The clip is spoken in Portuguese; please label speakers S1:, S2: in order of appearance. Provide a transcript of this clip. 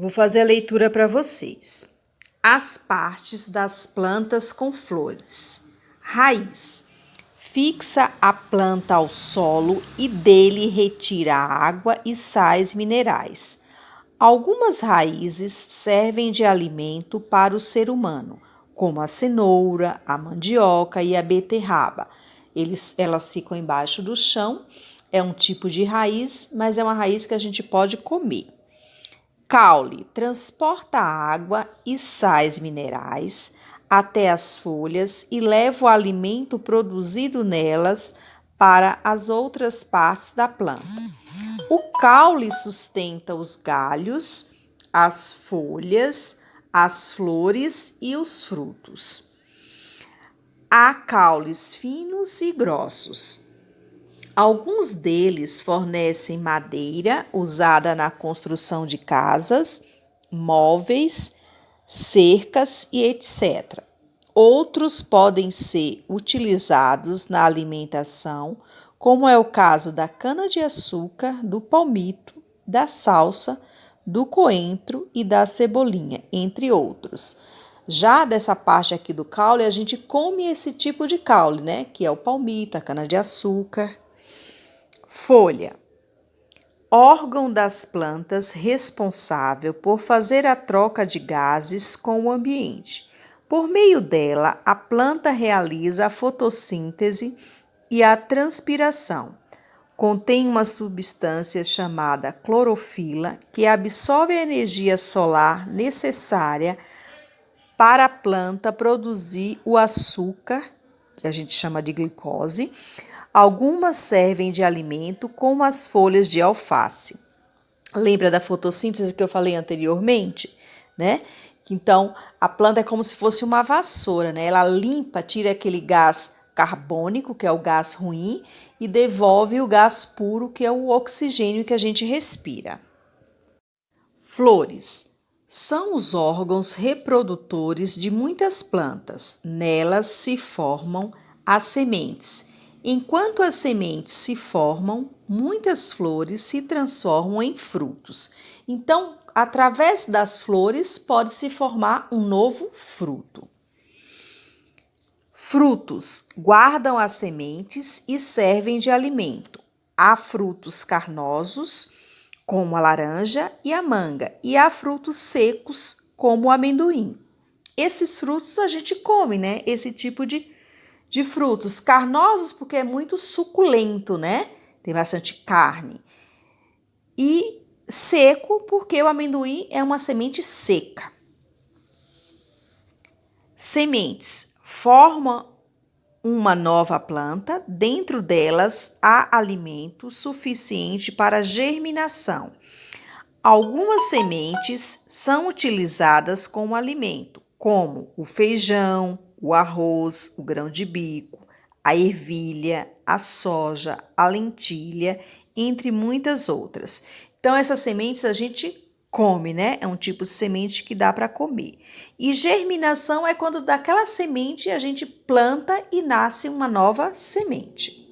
S1: Vou fazer a leitura para vocês. As partes das plantas com flores. Raiz. Fixa a planta ao solo e dele retira água e sais minerais. Algumas raízes servem de alimento para o ser humano, como a cenoura, a mandioca e a beterraba. Elas ficam embaixo do chão. É um tipo de raiz, mas é uma raiz que a gente pode comer. Caule transporta água e sais minerais até as folhas e leva o alimento produzido nelas para as outras partes da planta. O caule sustenta os galhos, as folhas, as flores e os frutos. Há caules finos e grossos. Alguns deles fornecem madeira usada na construção de casas, móveis, cercas e etc. Outros podem ser utilizados na alimentação, como é o caso da cana-de-açúcar, do palmito, da salsa, do coentro e da cebolinha, entre outros. Já dessa parte aqui do caule, a gente come esse tipo de caule, né? Que é o palmito, a cana-de-açúcar. Folha. Órgão das plantas responsável por fazer a troca de gases com o ambiente. Por meio dela, a planta realiza a fotossíntese e a transpiração. Contém uma substância chamada clorofila que absorve a energia solar necessária para a planta produzir o açúcar, que a gente chama de glicose. Algumas servem de alimento, como as folhas de alface. Lembra da fotossíntese que eu falei anteriormente, né? Então, a planta é como se fosse uma vassoura, né? Ela limpa, tira aquele gás carbônico, que é o gás ruim, e devolve o gás puro, que é o oxigênio que a gente respira. Flores. São os órgãos reprodutores de muitas plantas. Nelas se formam as sementes. Enquanto as sementes se formam, muitas flores se transformam em frutos. Então, através das flores, pode-se formar um novo fruto. Frutos guardam as sementes e servem de alimento. Há frutos carnosos, como a laranja e a manga, e há frutos secos, como o amendoim. Esses frutos a gente come, né? Esse tipo de frutos. Carnosos porque é muito suculento, né? Tem bastante carne. E seco porque o amendoim é uma semente seca. Sementes formam uma nova planta. Dentro delas há alimento suficiente para germinação. Algumas sementes são utilizadas como alimento, como o feijão, o arroz, o grão de bico, a ervilha, a soja, a lentilha, entre muitas outras. Então, essas sementes a gente come, né? É um tipo de semente que dá para comer. E germinação é quando daquela semente a gente planta e nasce uma nova semente.